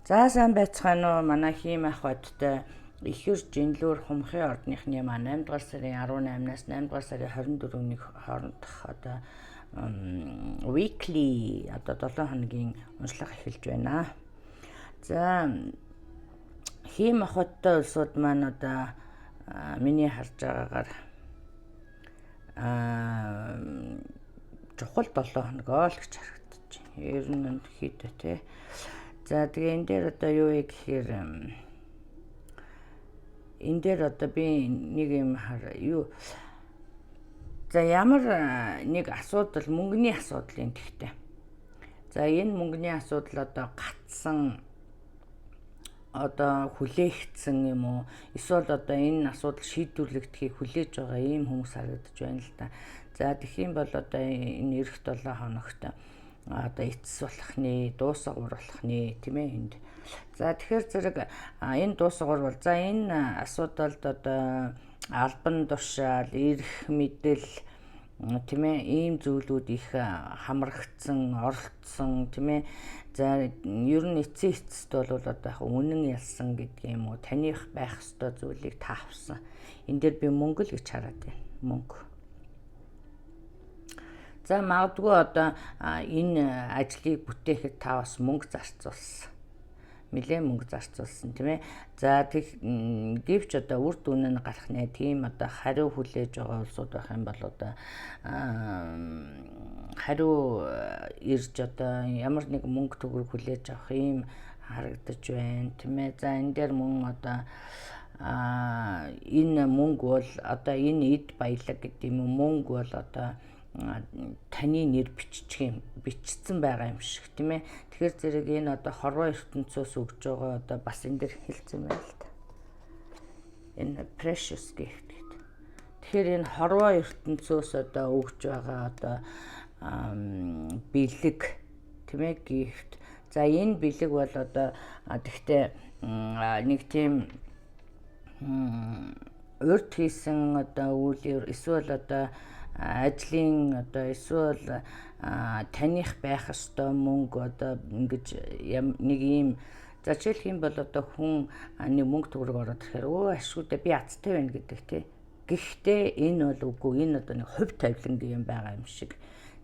За сайн байцгаана уу манай хийм ах бодтой ихэр жинлүүр хумхын ордныхны маа 8 дугаар сарын 18-наас 8 дугаар сарын 24-ний хоорондох одоо weekly одоо 7 хоногийн уншлага эхэлж байна. За хийм ах бодтой улсууд маань одоо миний харж байгаагаар чухал 7 хоногоо л гэж харагдаж байна. Ер нь хэд те. За тэгээ энэ дээр одоо юу вэ гэхээр энэ дээр одоо би нэг юм юу за ямар нэг асуудал мөнгөний асуудал юм гэхдээ. За энэ мөнгөний асуудал одоо гатсан одоо хүлээгдсэн юм уу эсвэл одоо энэ асуудал шийдвэрлэгдэхийг хүлээж байгаа ийм хүмүүс харагдаж байна л да. За тэгэх юм бол одоо энэ эх 7 хоногт одоо эцэс болохны, дуусгуур болохны тийм ээ энд. За тэгэхээр зэрэг энэ дуусгуур бол за энэ асуудалд одоо албан тушаал, эрх мэдэл тийм ээ ийм зүйлүүд их хамрагдсан, оролцсон тийм ээ. За ер нь эцэст бол одоо үнэн ялсан гэдэг юм уу, таних байх ёстой зүйлийг таавсан. Энд дээр би мөнгө л гэж хараад байна. Мөнгө. За магадгүй одоо энэ ажлыг бүтээхэд та бас мөнгө зарцуулсан. Нэлээд мөнгө зарцуулсан тийм ээ. За гэвч одоо үр дүн нь гарах нэ тийм одоо хариу хүлээж байгаа улсууд байх юм бол одоо хариу ирж одоо ямар нэг мөнгө төгрөг хүлээж авах юм харагдаж байна тийм ээ. За энэ дээр мөн одоо энэ мөнгө бол одоо энэ эд баялаг гэдэг юм уу мөнгө бол одоо таны нэр бичсэн байгаа юм шиг тийм ээ. Тэгэхээр зэрэг энэ одоо хорвоо ертөнцөөс өгж байгаа одоо бас энэ дэр хэлсэн байна л да. Энэ precious gift гэдэг. Тэгэхээр энэ хорвоо ертөнцөөс одоо өгж байгаа одоо бэлэг тийм ээ gift. За энэ бэлэг бол одоо тэгтээ нэг тийм урд хийсэн одоо үйл эсвэл одоо ажлын одоо эсвэл таних байх ёстой мөнгө одоо ингэж нэг юм за жишээлх юм бол одоо хүн нэг мөнгө төгрөг ороод ирэхээр өө ашгүйдээ би азтай байна гэдэг тий. Гэхдээ энэ бол үгүй энэ одоо нэг хувь тавилангийн юм байгаа юм шиг.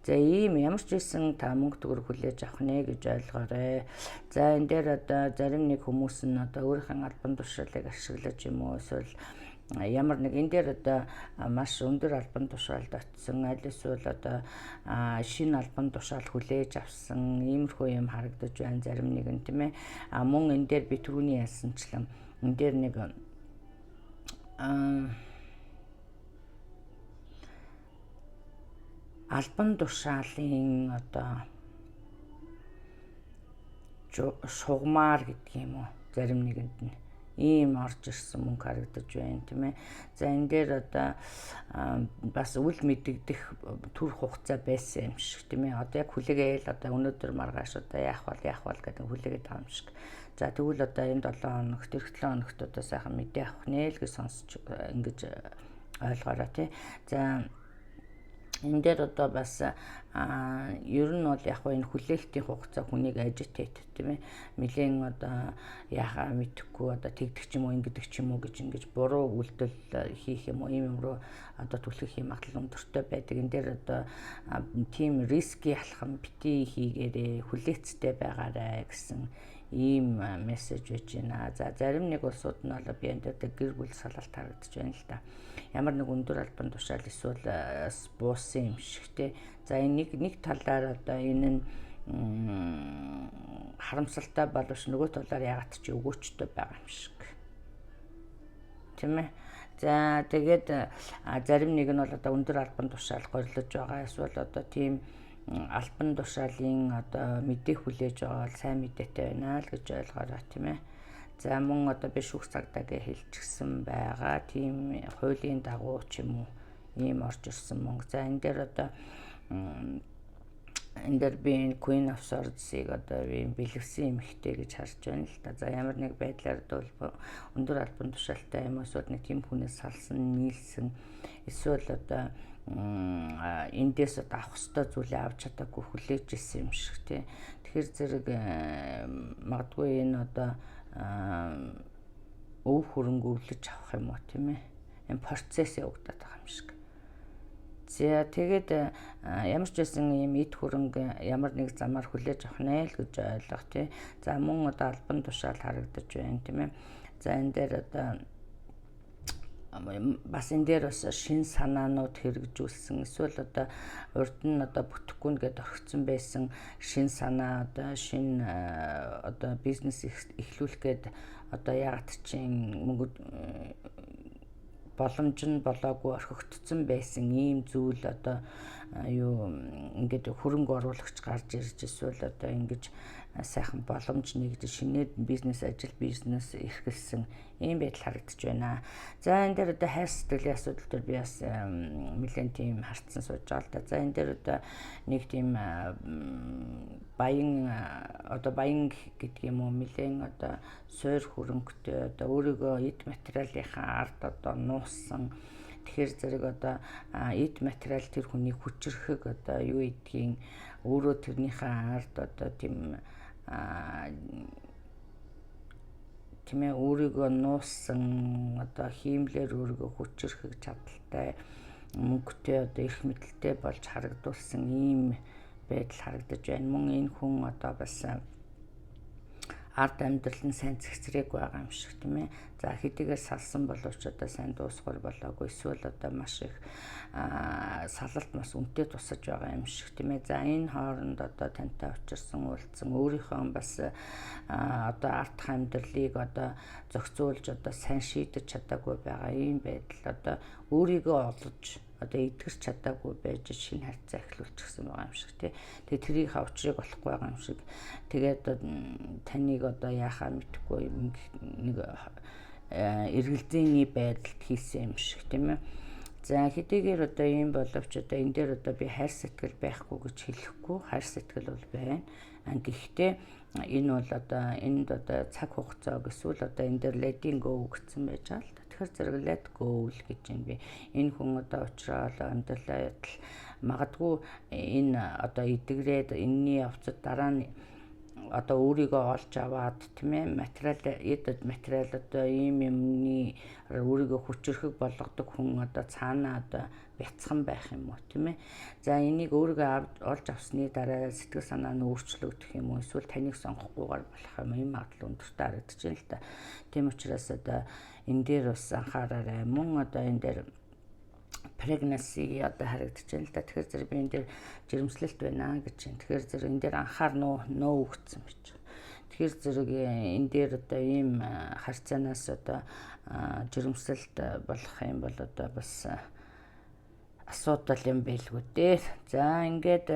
За ийм ямар ч байсан та мөнгө төгрөг хүлээж авах нэ гэж ойлгоорой. За энэ дээр одоо зарим нэг хүмүүс нь одоо өөрийнхөө албан тушаалыг ашиглаж юм уу эсвэл ямар нэг энэ дээр одоо маш өндөр албан тушаалд очсон аль эсвэл одоо шинэ албан тушаал хүлээж авсан иймэрхүү юм харагдаж байна зарим нэг нь тийм ээ. Мөн энэ дээр би түрүүний ялсанчлан энэ дээр нэг албан тушаалын одоо шугамар гэдэг юм уу зарим нэгэнд нь ийм орж ирсэн мөнгө харагдаж байна тийм ээ. За энэ дээр одоо бас үл мэдэгдэх төр хугацаа байсан юм шиг тийм ээ. Одоо яг хүлээгээл одоо өнөөдөр маргааш одоо яах вэ гэдэг хүлээгээд байгаа юм шиг. За тэгвэл одоо энэ 7 хоногт эх 7 хоногт одоо сайхан мэдээ авах нэ л гэж сонсч ингэж ойлгоорой тий. За энэ дээр одоо бас ер нь бол яг энэ хүлээлтийн хугацаа хүнийг agitate тийм ээ. Нэлээд одоо яхаа мэдхгүй одоо тэгдэг ч юм уу ингэдэг ч юм уу гэж ингэж буруу үйлдэл хийх юм уу ийм юм руу одоо түлхэх юм магадлал өндөртэй байдаг. Энэ дээр одоо тийм риски алхам бити хийгээрээ хүлээцтэй байгаарай гэсэн ийм мессеж байж байна. За зарим нэг улсууд нь бол би энэ дээр гэр бүл салалт харагдаж байна л да. Ямар нэг өндөр албан тушаал эсвэл буусан юм шиг те. За энэ нэг талаар одоо энэ нь харамсалтай боловч нөгөө талаар ягаад ч өгөөчтэй байгаа юм шиг. Тийм ээ. За тэгээд зарим нэг нь бол одоо өндөр албан тушаал горилж байгаа эсвэл одоо тийм албан тушаалын одоо мэдээ хүлээж байгаа бол сайн мэдээтэй байна л гэж ойлгоорой тийм ээ. За мөн одоо биш бүх цагдаагээ хэлчихсэн байгаа тийм хуулийн дагуу ч юм уу ийм орж ирсэн мөнгө. За энэ дээр одоо энэ дээр би Queen of Swords-ыг одоо ийм бэлгэсэн эмэгтэй гэж харж байна л да. За ямар нэг байдлаар бол өндөр албан тушаалтай юм эсвэл нэг тийм хүнээс салсан, нийлсэн эсвэл одоо эндээс авах ёстой зүйлээ авч чадаагүй хүлээж ирсэн юм шиг тий. Тэгэхээр зэрэг магадгүй энэ одоо өв хөрөнгө өвлөж авах юм уу тийм ээ. Энэ процесс явагдаад байгаа юм шиг. За тэгээд ямар ч байсан ийм эд хөрөнгө ямар нэг замаар хүлээж авах нэ л гэж ойлгох тий. За мөн одоо албан тушаал харагдаж байна тийм ээ. За энэ дээр одоо бас энэ дээр бас шин санаанууд хэрэгжүүлсэн эсвэл одоо урд нь одоо бүтэхгүй нэгэд орхисон байсан шин санаа одоо шин одоо бизнес эхлүүлэх гээд одоо ягаад чинь мөнгө боломж нь болоогүй орхигдсон байсан ийм зүйл одоо юу ингээд хөрөнгө оруулагч гарч ирж эсвэл одоо ингэж сайхан боломж нэгдэж шинээр бизнес эрхэлсэн ийм байдал харагдаж байна. За энэ дээр одоо хайр сэтгэлийн асуудал дээр би бас нэлээд тийм харцсан сууж байгаа л да. За энэ дээр одоо нэг тийм баян гэдэг юм уу нэлээд одоо суур хөрөнгөтэй одоо өөрийгөө эд материалынхаа ард одоо нууссан. Тэгэхээр зэрэг одоо эд материал тэр хүний хүчрэхэг одоо юу гэдгийг өөрөө тэрнийхээ ард одоо тийм өөрийгөө нууссан одоо хиймлэр өөрийгөө хүчрэхэг чадaltaй мөнгөтэй одоо эрх мэдэлтэй болж харагдуулсан ийм байдал харагдаж байна. Мөн энэ хүн одоо бас ард амьдрал нь сайн цэгцрээг байгаа юм шиг тийм ээ. За хэдийгээр салсан боловч одоо сайн дуусгал болоогүй эсвэл одоо маш их салалт бас үнэтэй тусаж байгаа юм шиг тийм ээ. За энэ хооронд одоо тантай учирсан уулзсан өөрийнхөө бас одоо ардх амьдралыг одоо зохицуулж одоо сайн шийдэж чадаагүй байгаа ийм байдал одоо өөрийгөө олж одоо эдгэрч чадаагүй байж шинэ харьцаа эхлүүлчихсэн байгаа юм шиг тий. Тэгээ тэрийг хавчрыг болохгүй байгаа юм шиг. Тэгээд таныг одоо яахаа мэдэхгүй нэг эргэлзээний байдалд хийсэн юм шиг тийм ээ. За хэдийгээр одоо ийм боловч одоо энэ дээр одоо би хайр сэтгэл байхгүй гэж хэлэхгүй. Хайр сэтгэл бол байна. Гэхдээ энэ бол одоо энд одоо цаг хугацаа эсвэл одоо энэ дээр letting go гэсэн байж байгаа л да. Тэгэхээр зэрэг let go л гэж юм би. Энэ хүн одоо уучраад амьдралаа магадгүй энэ одоо эдгрээд энэний явцад дараа нь одоо өөрийгөө олж аваад тийм ээ материал одоо ийм юмны өөрийгөө хүчрэхэг болгодог хүн одоо цаанаа одоо бяцхан байх юм уу тийм ээ. За энийг өөрийгөө олж авсны дараа сэтгэл санаа нь өөрчлөгдөх юм уу эсвэл таныг сонгохгүйгээр болох юм ийм магадлал өндөртэй харагдаж байна л да. Тийм учраас одоо энэ дээр бас анхаараарай. Мөн одоо энэ дээр pregnancy одоо харагдаж байна л да. Тэгэхээр зэрэг би энэ дээр жирэмслэлт байна гэж байна. Тэгэхээр зэрэг энэ дээр анхаарнуу өгсөн байж байгаа. Тэгэхээр зэрэг энэ дээр одоо ийм харьцаанаас одоо жирэмслэлт болох юм бол одоо бас асуудал юм байлгүй дээ. За ингээд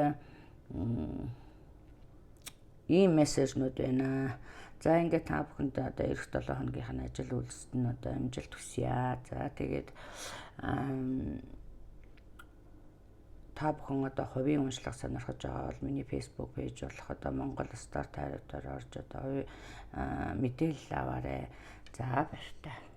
ийм мессежнүүд байна. За ингээд та бүхэнд одоо эх 7 хоногийн ажил үйлсэд нь одоо амжилт хүсье. За тэгээд та бүхэн одоо хувийн уншлага сонирхож байгаа бол миний Facebook пэйж болох одоо Монгол Стар тайруудаар орж одоо хувийн мэдээлэл аваарай. За баяртай.